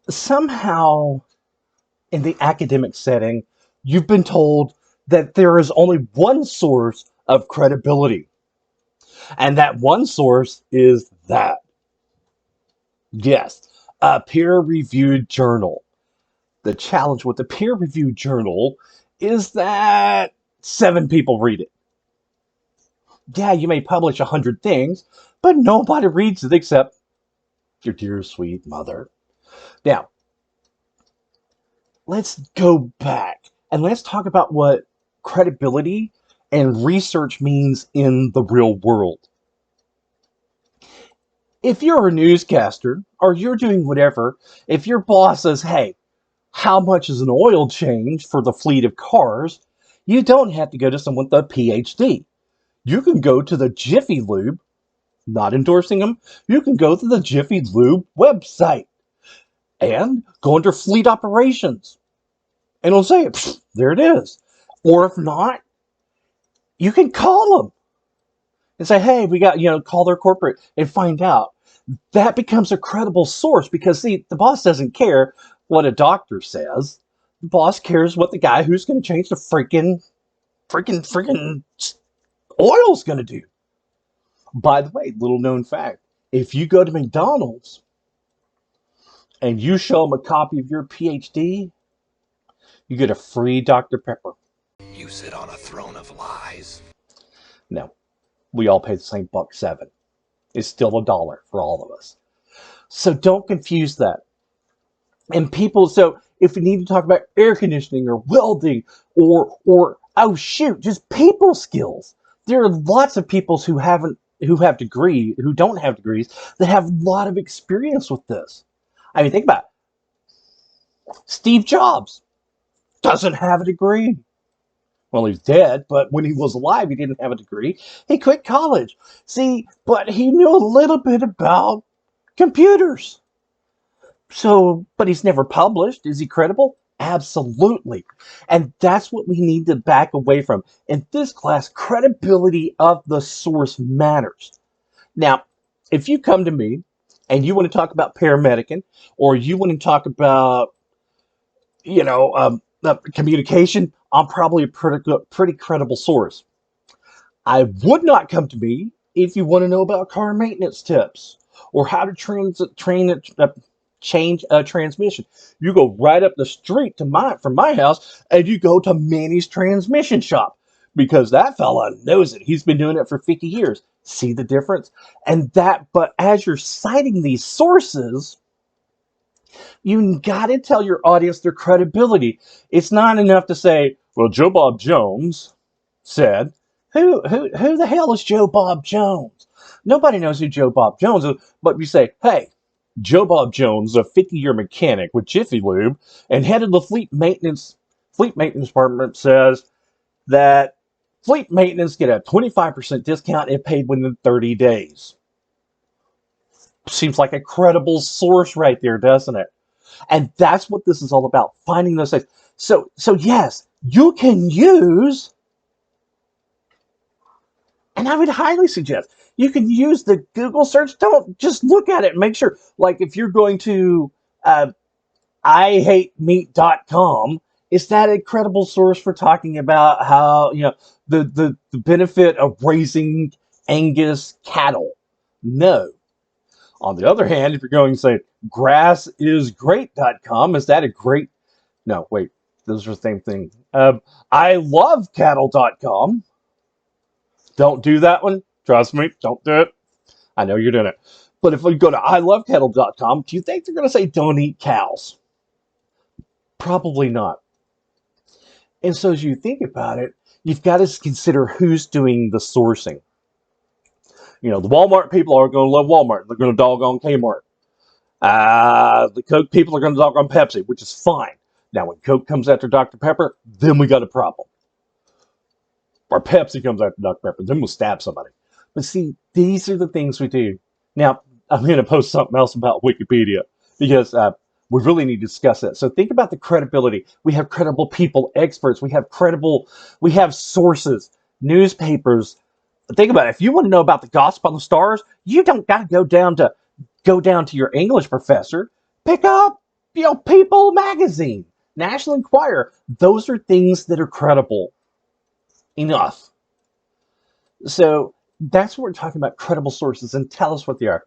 Somehow, in the academic setting, you've been told that there is only one source of credibility, and that one source is that. Yes, a peer reviewed journal. The challenge with the peer reviewed journal is that seven people read it. Yeah, you may publish 100 things, but nobody reads it except your dear sweet mother. Now, let's go back and let's talk about what credibility and research means in the real world. If you're a newscaster or you're doing whatever, if your boss says, hey, how much is an oil change for the fleet of cars, you don't have to go to someone with a PhD. You can go to the Jiffy Lube, not endorsing them, you can go to the Jiffy Lube website and go under fleet operations. And it'll say, there it is. Or if not, you can call them and say, hey, we got, call their corporate and find out. That becomes a credible source because, see, the boss doesn't care what a doctor says. The boss cares what the guy who's going to change the freaking oil's going to do. By the way, little known fact, if you go to McDonald's and you show them a copy of your PhD, you get a free Dr. Pepper. You sit on a throne of lies. No, we all pay the same $1.7. It's still $1 for all of us. So don't confuse that. And people, so if we need to talk about air conditioning or welding or oh shoot, just people skills. There are lots of people who don't have degrees that have a lot of experience with this. I mean, think about it. Steve Jobs doesn't have a degree. Well, he's dead, but when he was alive, he didn't have a degree. He quit college. See, but he knew a little bit about computers. So, but he's never published. Is he credible? Absolutely. And that's what we need to back away from. In this class, credibility of the source matters. Now, if you come to me and you want to talk about paramedicine, or you want to talk about, communication, I'm probably a pretty credible source. I would not come to me if you want to know about car maintenance tips or how to change a transmission. You go right up the street from my house and you go to Manny's transmission shop because that fella knows it. He's been doing it for 50 years. See the difference? But as you're citing these sources, you got to tell your audience their credibility. It's not enough to say, well, Joe Bob Jones said. Who the hell is Joe Bob Jones? Nobody knows who Joe Bob Jones is, but you say, hey, Joe Bob Jones, a 50-year mechanic with Jiffy Lube and head of the fleet maintenance department, says that fleet maintenance get a 25% discount if paid within 30 days. Seems like a credible source right there, doesn't it? And that's what this is all about, finding those things. So yes, you can use, and I would highly suggest, you can use the Google search. Don't just look at it and make sure. Like if you're going to ihatemeat.com, is that a credible source for talking about how, the benefit of raising Angus cattle? No. On the other hand, if you're going to say grassisgreat.com, is that a great? No, wait, those are the same thing. ilovecattle.com. Don't do that one. Trust me, don't do it. I know you're doing it. But if we go to ilovecattle.com, do you think they're going to say don't eat cows? Probably not. And so as you think about it, you've got to consider who's doing the sourcing. The Walmart people are going to love Walmart. They're going to dog on Kmart. The Coke people are going to dog on Pepsi, which is fine. Now, when Coke comes after Dr. Pepper, then we got a problem. Or Pepsi comes after Dr. Pepper, then we'll stab somebody. But see, these are the things we do. Now, I'm going to post something else about Wikipedia because we really need to discuss that. So think about the credibility. We have credible people, experts. We have sources, newspapers. Think about it. If you want to know about the gossip on the stars, you don't got to go down to your English professor. Pick up People Magazine, National Enquirer. Those are things that are credible enough. So that's what we're talking about, credible sources, and tell us what they are.